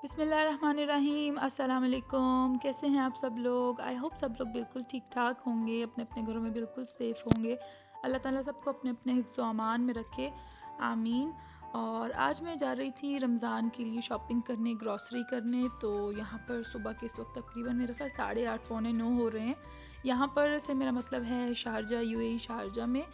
बिस्मिल्लाहिर्रहमानिर्रहीम। अस्सलाम वालेकुम। कैसे हैं आप सब लोग? आई होप सब लोग बिल्कुल ठीक ठाक होंगे, अपने अपने घरों में बिल्कुल सेफ़ होंगे। अल्लाह ताला सबको अपने अपने हिफ्ज़ व अमान में रखे, आमीन। और आज मैं जा रही थी रमज़ान के लिए शॉपिंग करने, ग्रॉसरी करने। तो यहाँ पर सुबह के इस वक्त तकरीबन मेरे ख्याल 8:30 पौने 9 हो रहे हैं। यहाँ पर से मेरा मतलब है शारजा, यूएई शारजा में।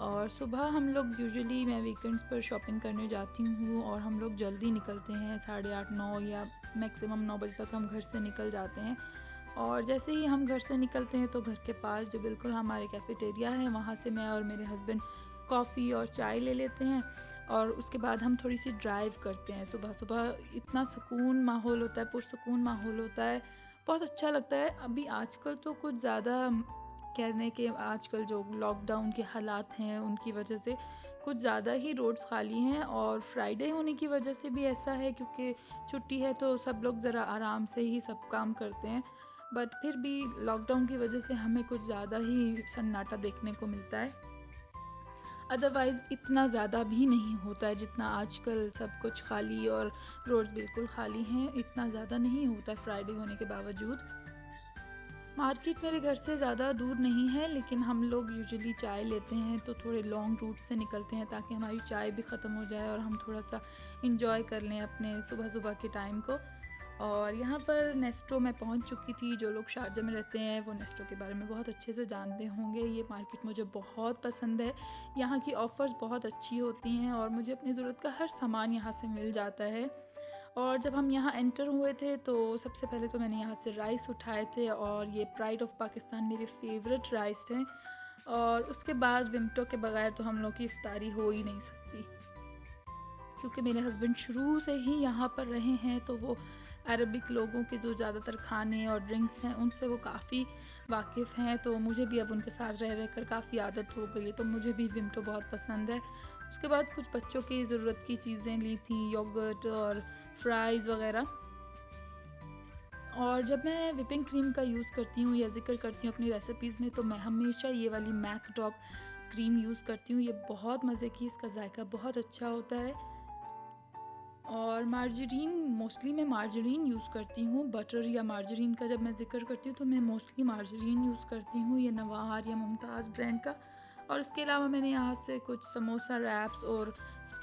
और सुबह हम लोग यूजुअली मैं वीकेंड्स पर शॉपिंग करने जाती हूँ और हम लोग जल्दी निकलते हैं, 8:30 9 या मैक्सिमम 9 बजे तक हम घर से निकल जाते हैं। और जैसे ही हम घर से निकलते हैं तो घर के पास जो बिल्कुल हमारे कैफ़ेटेरिया है, वहाँ से मैं और मेरे हस्बैंड कॉफ़ी और चाय ले लेते हैं। और उसके बाद हम थोड़ी सी ड्राइव करते हैं। सुबह सुबह इतना सुकून माहौल होता है, पुरसुकून माहौल होता है, बहुत अच्छा लगता है। अभी आजकल तो कुछ ज़्यादा कहने के, आजकल जो लॉकडाउन के हालात हैं उनकी वजह से कुछ ज़्यादा ही रोड्स खाली हैं। और फ्राइडे होने की वजह से भी ऐसा है, क्योंकि छुट्टी है तो सब लोग ज़रा आराम से ही सब काम करते हैं। बट फिर भी लॉकडाउन की वजह से हमें कुछ ज़्यादा ही सन्नाटा देखने को मिलता है। अदरवाइज़ इतना ज़्यादा भी नहीं होता है जितना आजकल सब कुछ खाली और रोड्स बिल्कुल खाली हैं, इतना ज़्यादा नहीं होता है फ्राइडे होने के बावजूद। मार्केट मेरे घर से ज़्यादा दूर नहीं है, लेकिन हम लोग यूजुअली चाय लेते हैं तो थोड़े लॉन्ग रूट से निकलते हैं ताकि हमारी चाय भी ख़त्म हो जाए और हम थोड़ा सा इंजॉय कर लें अपने सुबह सुबह के टाइम को। और यहाँ पर नेस्टो मैं पहुँच चुकी थी। जो लोग शारजा में रहते हैं वो नेस्टो के बारे में बहुत अच्छे से जानते होंगे। ये मार्केट मुझे बहुत पसंद है। यहाँ की ऑफ़र्स बहुत अच्छी होती हैं और मुझे अपनी ज़रूरत का हर सामान यहाँ से मिल जाता है। और जब हम यहाँ एंटर हुए थे तो सबसे पहले तो मैंने यहाँ से राइस उठाए थे, और ये प्राइड ऑफ पाकिस्तान मेरे फेवरेट राइस थे। और उसके बाद विमटो के बगैर तो हम लोग की इफ्तारी हो ही नहीं सकती, क्योंकि मेरे हस्बैंड शुरू से ही यहाँ पर रहे हैं तो वो अरबिक लोगों के जो ज़्यादातर खाने और ड्रिंक्स हैं उनसे वो काफ़ी वाकिफ़ हैं। तो मुझे भी अब उनके साथ रह रह कर काफ़ी आदत हो गई है, तो मुझे भी विमटो बहुत पसंद है। उसके बाद कुछ बच्चों की ज़रूरत की चीज़ें ली थी, योगर्ट और फ्राइज़ वगैरह। और जब मैं व्हिपिंग क्रीम का यूज़ करती हूँ या ज़िक्र करती हूँ अपनी रेसिपीज़ में, तो मैं हमेशा ये वाली मैक टॉप क्रीम यूज़ करती हूँ। ये बहुत मज़े की, इसका जायका बहुत अच्छा होता है। और मार्जरीन, मोस्टली मैं मार्जरीन यूज़ करती हूँ। बटर या मार्जरीन का जब मैं ज़िक्र करती हूँ तो मैं मोस्टली मार्जरीन यूज़ करती हूँ, ये नवार या मुमताज़ ब्रांड का। और इसके अलावा मैंने यहाँ से कुछ समोसा रैप्स और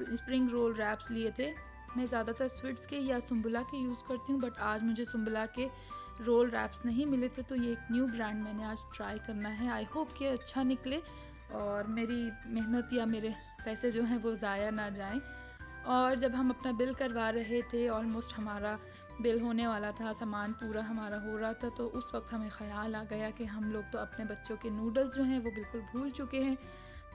स्प्रिंग रोल रैप्स लिए थे। मैं ज़्यादातर स्वीट्स के या सुम्बुला के यूज़ करती हूँ, बट आज मुझे सुम्बुला के रोल रैप्स नहीं मिले थे, तो ये एक न्यू ब्रांड मैंने आज ट्राई करना है। आई होप कि अच्छा निकले और मेरी मेहनत या मेरे पैसे जो हैं वो ज़ाया ना जाएं। और जब हम अपना बिल करवा रहे थे, ऑलमोस्ट हमारा बिल होने वाला था, सामान पूरा हमारा हो रहा था, तो उस वक्त हमें ख़्याल आ गया कि हम लोग तो अपने बच्चों के नूडल्स जो हैं वो बिल्कुल भूल चुके हैं।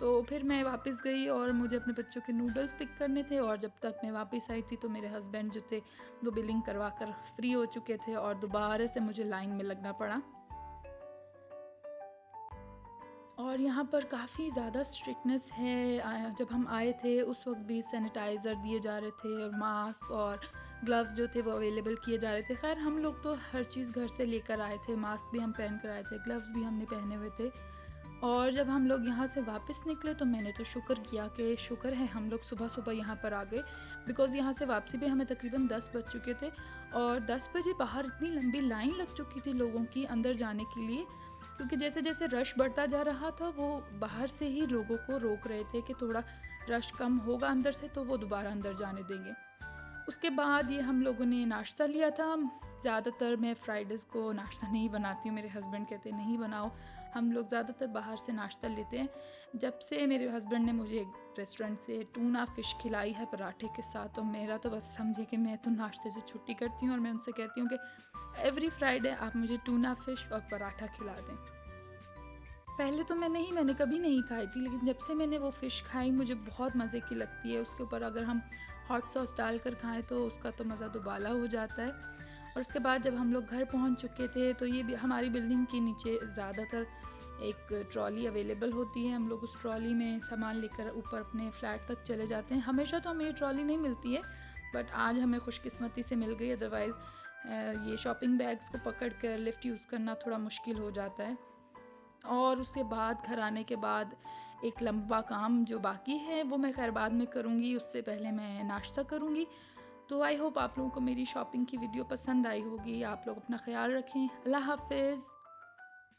तो फिर मैं वापस गई और मुझे अपने बच्चों के नूडल्स पिक करने थे। और जब तक मैं वापस आई थी तो मेरे हस्बैंड जो थे वो बिलिंग करवा कर फ्री हो चुके थे और दोबारा से मुझे लाइन में लगना पड़ा। और यहाँ पर काफ़ी ज़्यादा स्ट्रिक्टनेस है। जब हम आए थे उस वक्त भी सैनिटाइज़र दिए जा रहे थे और मास्क और ग्लव्स जो थे वो अवेलेबल किए जा रहे थे। खैर हम लोग तो हर चीज़ घर से लेकर आए थे, मास्क भी हम पहन कर आए थे, ग्लव्स भी हमने पहने हुए थे। और जब हम लोग यहाँ से वापस निकले तो मैंने तो शुक्र किया कि शुक्र है हम लोग सुबह सुबह यहाँ पर आ गए, बिकॉज़ यहाँ से वापसी भी हमें तकरीबन 10 बज चुके थे। और 10 बजे बाहर इतनी लंबी लाइन लग चुकी थी लोगों की अंदर जाने के लिए, क्योंकि जैसे जैसे रश बढ़ता जा रहा था वो बाहर से ही लोगों को रोक रहे थे कि थोड़ा रश कम होगा अंदर से तो वो दोबारा अंदर जाने देंगे। उसके बाद ये हम लोगों ने नाश्ता लिया था। ज़्यादातर मैं फ्राइडेज़ को नाश्ता नहीं बनाती हूँ, मेरे हस्बैंड कहते हैं नहीं बनाओ। हम लोग ज़्यादातर बाहर से नाश्ता लेते हैं। जब से मेरे हस्बैंड ने मुझे एक रेस्टोरेंट से टूना फ़िश खिलाई है पराठे के साथ, तो मेरा तो बस समझे कि मैं तो नाश्ते से छुट्टी करती हूँ और मैं उनसे कहती हूँ कि एवरी फ्राइडे आप मुझे टूना फ़िश और पराठा खिला दें। पहले तो मैंने कभी नहीं खाई थी, लेकिन जब से मैंने वो फ़िश खाई मुझे बहुत मज़े की लगती है। उसके ऊपर अगर हम हॉट सॉस डालकर खाएं तो उसका तो मज़ा दुबाला हो जाता है। और उसके बाद जब हम लोग घर पहुंच चुके थे तो ये भी हमारी बिल्डिंग के नीचे ज़्यादातर एक ट्रॉली अवेलेबल होती है। हम लोग उस ट्रॉली में सामान लेकर ऊपर अपने फ्लैट तक चले जाते हैं। हमेशा तो हमें ये ट्रॉली नहीं मिलती है, बट आज हमें खुशकिस्मती से मिल गई। अदरवाइज़ ये शॉपिंग बैग्स को पकड़ कर लिफ्ट यूज़ करना थोड़ा मुश्किल हो जाता है। और उसके बाद घर आने के बाद एक लंबा काम जो बाकी है वो मैं खैर बाद में करूँगी, उससे पहले मैं नाश्ता करूँगी। तो आई होप आप लोगों को मेरी शॉपिंग की वीडियो पसंद आई होगी। आप लोग अपना ख्याल रखें। अल्लाह हाफ़िज़।